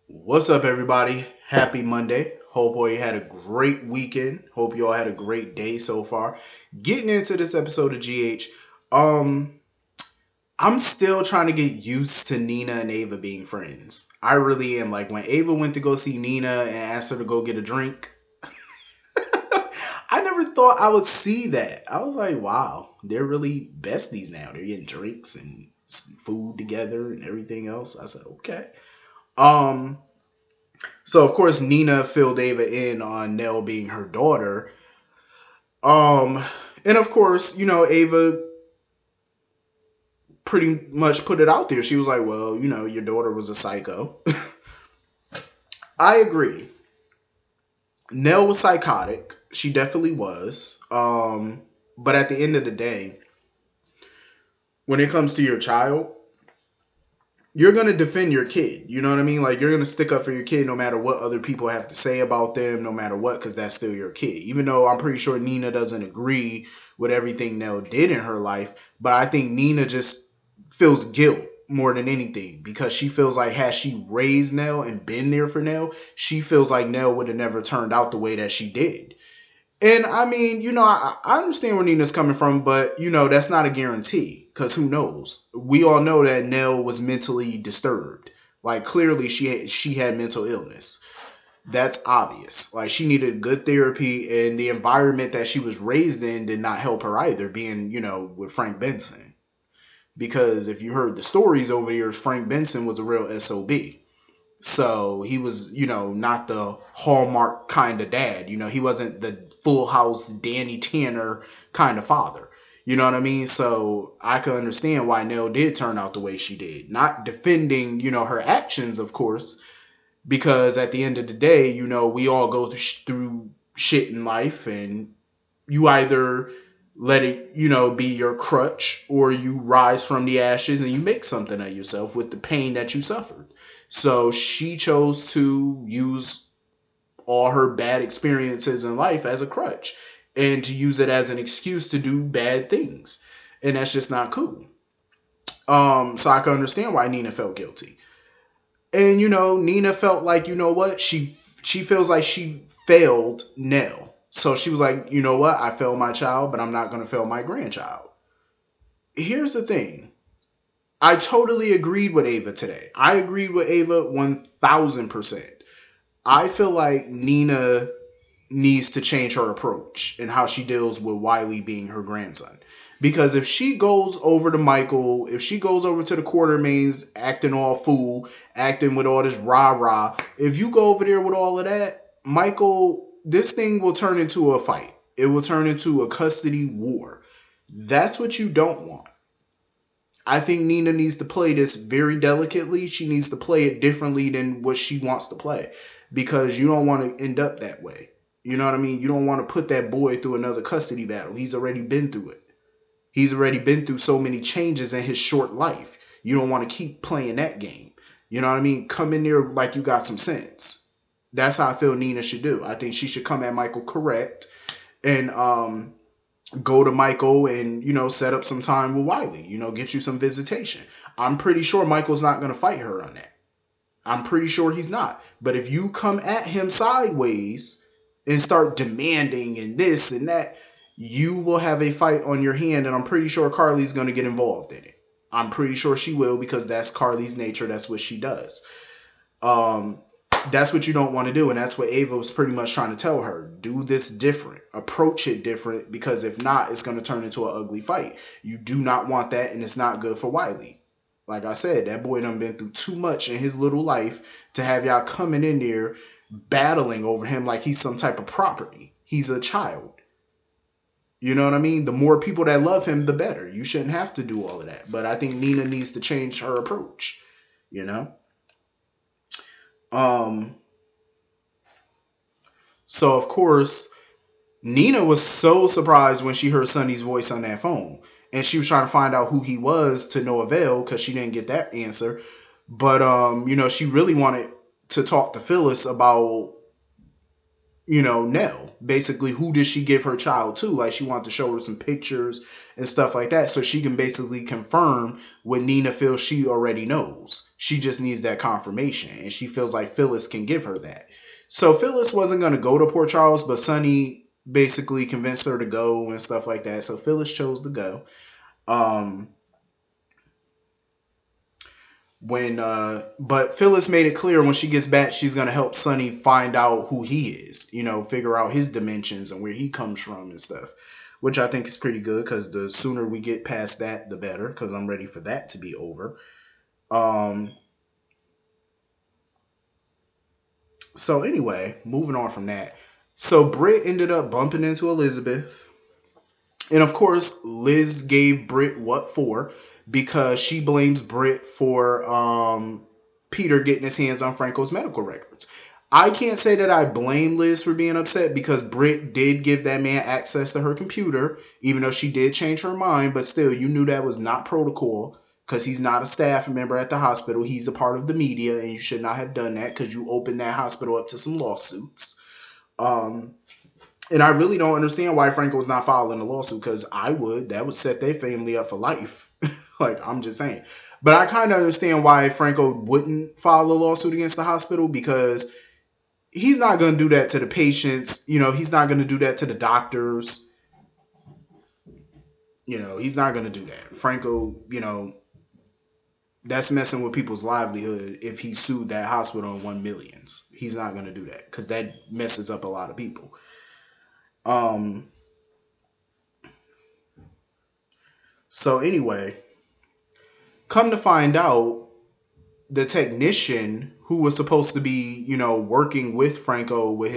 What's up, everybody? Happy Monday. Hope all you had a great weekend. Hope you all had a great day so far. Getting into this episode of GH, um, I'm still trying to get used to Nina and Ava being friends. I really am. Like when Ava went to go see Nina and asked her to go get a drink, I never thought I would see that. I was like, wow, they're really besties now. They're getting drinks and food together and everything else. I said, okay. Um, So of course Nina filled Ava in on Nell being her daughter. Um and of course, Ava pretty much put it out there. She was like, "Well, your daughter was a psycho." I agree. Nell was psychotic. She definitely was. But at the end of the day, when it comes to your child, you're going to defend your kid. You know what I mean? Like, you're going to stick up for your kid no matter what other people have to say about them, no matter what, because that's still your kid. Even though I'm pretty sure Nina doesn't agree with everything Nell did in her life, but I think Nina just feels guilt more than anything because she feels like had she raised Nell and been there for Nell, she feels like Nell would have never turned out the way that she did. And I mean, I understand where Nina's coming from, but that's not a guarantee because who knows? We all know that Nell was mentally disturbed. Like clearly, she had mental illness. That's obvious. Like she needed good therapy, and the environment that she was raised in did not help her either. Being with Frank Benson, because if you heard the stories over the years, Frank Benson was a real sob. So he was, not the Hallmark kind of dad. He wasn't the Full House Danny Tanner kind of father. You know what I mean? So I could understand why Nell did turn out the way she did. Not defending, her actions, of course, because at the end of the day, we all go through shit in life, and you either let it, be your crutch, or you rise from the ashes and you make something of yourself with the pain that you suffered. So she chose to use all her bad experiences in life as a crutch and to use it as an excuse to do bad things. And that's just not cool. So I can understand why Nina felt guilty. And Nina felt like, what? She feels like she failed Nell. So she was like, what? I failed my child, but I'm not gonna fail my grandchild. Here's the thing. I totally agreed with Ava today. I agreed with Ava 1000%. I feel like Nina needs to change her approach and how she deals with Wiley being her grandson. Because if she goes over to Michael, if she goes over to the Quartermains acting all fool, acting with all this rah rah, if you go over there with all of that, Michael, this thing will turn into a fight. It will turn into a custody war. That's what you don't want. I think Nina needs to play this very delicately. She needs to play it differently than what she wants to play because you don't want to end up that way. You know what I mean? You don't want to put that boy through another custody battle. He's already been through it. He's already been through so many changes in his short life. You don't want to keep playing that game. You know what I mean? Come in there like you got some sense. That's how I feel Nina should do. I think she should come at Michael correct and go to Michael and set up some time with Wiley. Get you some visitation. I'm pretty sure Michael's not going to fight her on that. I'm pretty sure he's not. But if you come at him sideways and start demanding and this and that, you will have a fight on your hand, and I'm pretty sure Carly's going to get involved in it. I'm pretty sure she will because that's Carly's nature. That's what she does. Um, that's what you don't want to do, and that's what Ava was pretty much trying to tell her. Do this different, approach it different, because if not, it's going to turn into an ugly fight. You do not want that, and it's not good for Wiley. Like I said, that boy done been through too much in his little life to have y'all coming in there battling over him like he's some type of property. He's a child. You know what I mean? The more people that love him, the better. You shouldn't have to do all of that. But I think Nina needs to change her approach. You know? Um, so of course, Nina was so surprised when she heard Sonny's voice on that phone. And she was trying to find out who he was to no avail because she didn't get that answer. But she really wanted to talk to Phyllis about Nell. Basically, who did she give her child to? Like, she wanted to show her some pictures and stuff like that so she can basically confirm what Nina feels she already knows. She just needs that confirmation, and she feels like Phyllis can give her that. So Phyllis wasn't going to go to Port Charles, but Sonny basically convinced her to go and stuff like that. So Phyllis chose to go. Um, but Phyllis made it clear when she gets back she's gonna help Sonny find out who he is, figure out his dimensions and where he comes from and stuff, which I think is pretty good because the sooner we get past that, the better. Because I'm ready for that to be over. Um. So anyway, moving on from that. So Britt ended up bumping into Elizabeth. And of course, Liz gave Britt what for because she blames Britt for Peter getting his hands on Franco's medical records. I can't say that I blame Liz for being upset because Britt did give that man access to her computer, even though she did change her mind. But still, you knew that was not protocol because he's not a staff member at the hospital. He's a part of the media, and you should not have done that because you opened that hospital up to some lawsuits. Um, and I really don't understand why Franco's not filing a lawsuit because I would. That would set their family up for life. Like, I'm just saying. But I kind of understand why Franco wouldn't file a lawsuit against the hospital because he's not going to do that to the patients. He's not going to do that to the doctors. He's not going to do that. Franco, that's messing with people's livelihood if he sued that hospital and won millions. He's not going to do that because that messes up a lot of people. So anyway, come to find out, the technician who was supposed to be, working with Franco with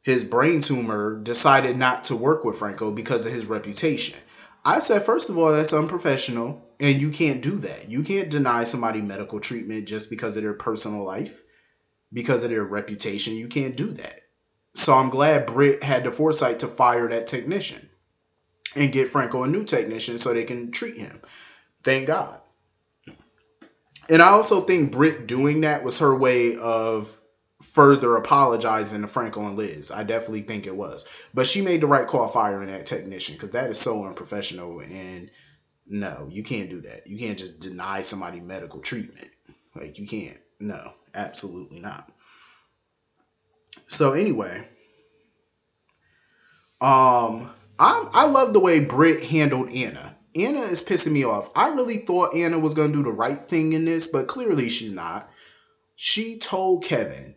his brain tumor decided not to work with Franco because of his reputation. I said, first of all, that's unprofessional, and you can't do that. You can't deny somebody medical treatment just because of their personal life, because of their reputation. You can't do that. So I'm glad Britt had the foresight to fire that technician and get Franco a new technician so they can treat him. Thank God. And I also think Britt doing that was her way of further apologizing to Franco and Liz. I definitely think it was. But she made the right call firing that technician because that is so unprofessional. And no, you can't do that. You can't just deny somebody medical treatment. Like, you can't. No, absolutely not. So anyway, I love the way Britt handled Anna. Anna is pissing me off. I really thought Anna was going to do the right thing in this, but clearly she's not. She told Kevin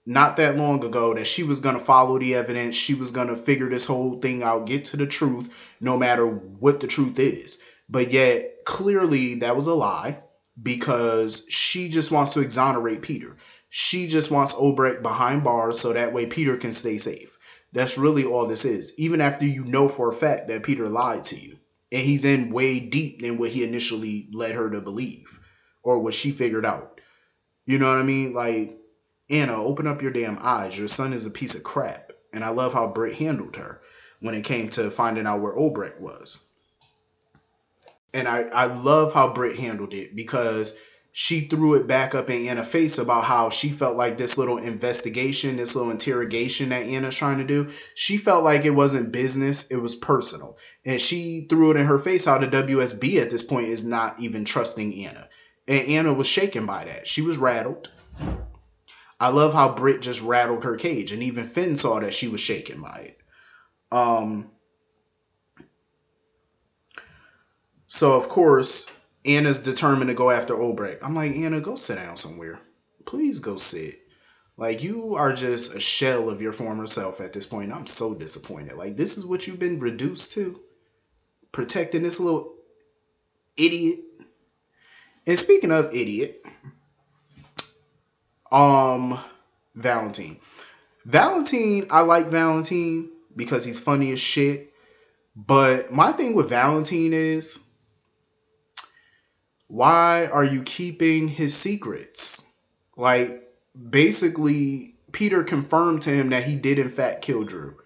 not that long ago that she was going to follow the evidence. She was going to figure this whole thing out, get to the truth, no matter what the truth is. But yet, clearly, that was a lie because she just wants to exonerate Peter. She just wants Obrecht behind bars so that way Peter can stay safe. That's really all this is. Even after you know for a fact that Peter lied to you. And he's in way deep than what he initially led her to believe. Or what she figured out. You know what I mean? Like, Anna, open up your damn eyes. Your son is a piece of crap. And I love how Britt handled her when it came to finding out where Obrecht was. And I love how Britt handled it because she threw it back up in Anna's face about how she felt like this little investigation, this little interrogation that Anna's trying to do, she felt like it wasn't business, it was personal. And she threw it in her face how the WSB at this point is not even trusting Anna. And Anna was shaken by that. She was rattled. I love how Britt just rattled her cage. And even Finn saw that she was shaken by it. So, of course, Anna's determined to go after Obrecht. I'm like, Anna, go sit down somewhere. Please go sit. Like, you are just a shell of your former self at this point. I'm so disappointed. Like, this is what you've been reduced to? Protecting this little idiot. And speaking of idiot, Valentine. Valentine, I like Valentine because he's funny as shit. But my thing with Valentine is, why are you keeping his secrets? Like, basically, Peter confirmed to him that he did in fact kill Drew,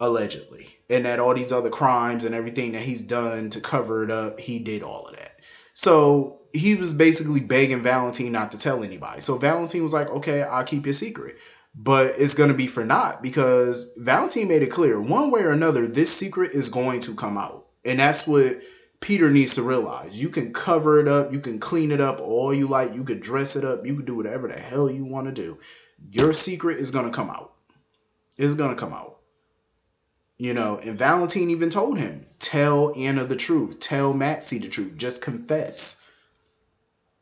allegedly. And that all these other crimes and everything that he's done to cover it up, he did all of that. So he was basically begging Valentine not to tell anybody. So Valentine was like, okay, I'll keep your secret. But it's going to be for naught because Valentine made it clear one way or another, this secret is going to come out. And that's what Peter needs to realize. You can cover it up, you can clean it up all you like, you could dress it up, you could do whatever the hell you want to do. Your secret is going to come out. It's going to come out. You know, and Valentine even told him, tell Anna the truth, tell Maxie the truth, just confess.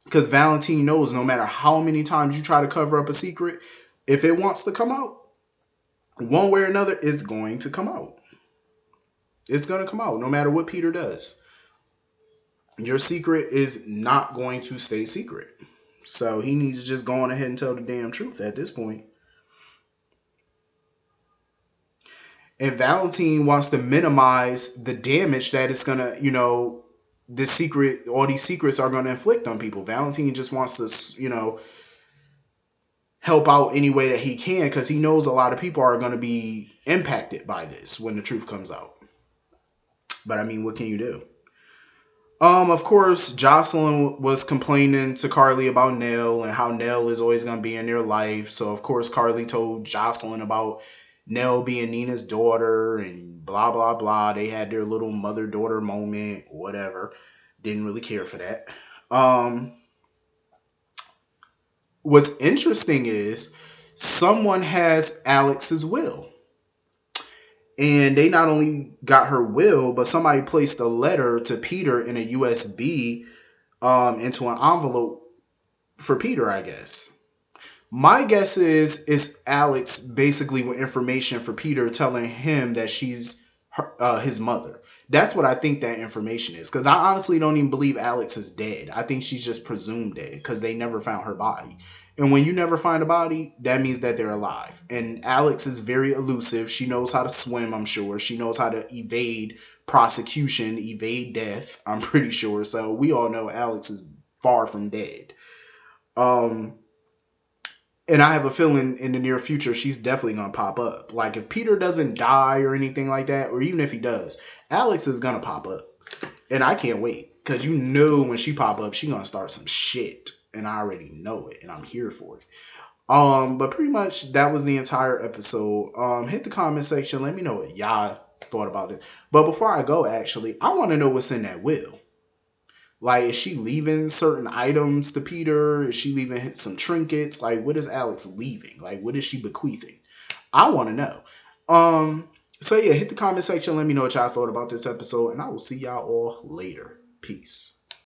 Because Valentine knows no matter how many times you try to cover up a secret, if it wants to come out, one way or another, it's going to come out. It's going to come out no matter what Peter does. Your secret is not going to stay secret. So he needs to just go on ahead and tell the damn truth at this point. And Valentine wants to minimize the damage that it's going to, you know, this secret, all these secrets are going to inflict on people. Valentine just wants to, you know, help out any way that he can because he knows a lot of people are going to be impacted by this when the truth comes out. But I mean, what can you do? Of course, Jocelyn was complaining to Carly about Nell and how Nell is always going to be in their life. So, of course, Carly told Jocelyn about Nell being Nina's daughter and blah, blah, blah. They had their little mother-daughter moment, whatever. Didn't really care for that. What's interesting is someone has Alex's will. And they not only got her will, but somebody placed a letter to Peter in a USB into an envelope for Peter, I guess. My guess is Alex basically with information for Peter telling him that she's his mother. That's what I think that information is. Because I honestly don't even believe Alex is dead. I think she's just presumed dead because they never found her body. And when you never find a body, that means that they're alive. And Alex is very elusive. She knows how to swim, I'm sure. She knows how to evade prosecution, evade death, I'm pretty sure. So we all know Alex is far from dead. And I have a feeling in the near future, she's definitely going to pop up. Like, if Peter doesn't die or anything like that, or even if he does, Alex is going to pop up. And I can't wait. Because you know when she pop up, she's going to start some shit. And I already know it. And I'm here for it. But pretty much, that was the entire episode. Hit the comment section. Let me know what y'all thought about it. But before I go, actually, I want to know what's in that will. Like, is she leaving certain items to Peter? Is she leaving some trinkets? Like, what is Alex leaving? Like, what is she bequeathing? I want to know. So yeah, hit the comment section. Let me know what y'all thought about this episode, and I will see y'all all later. Peace.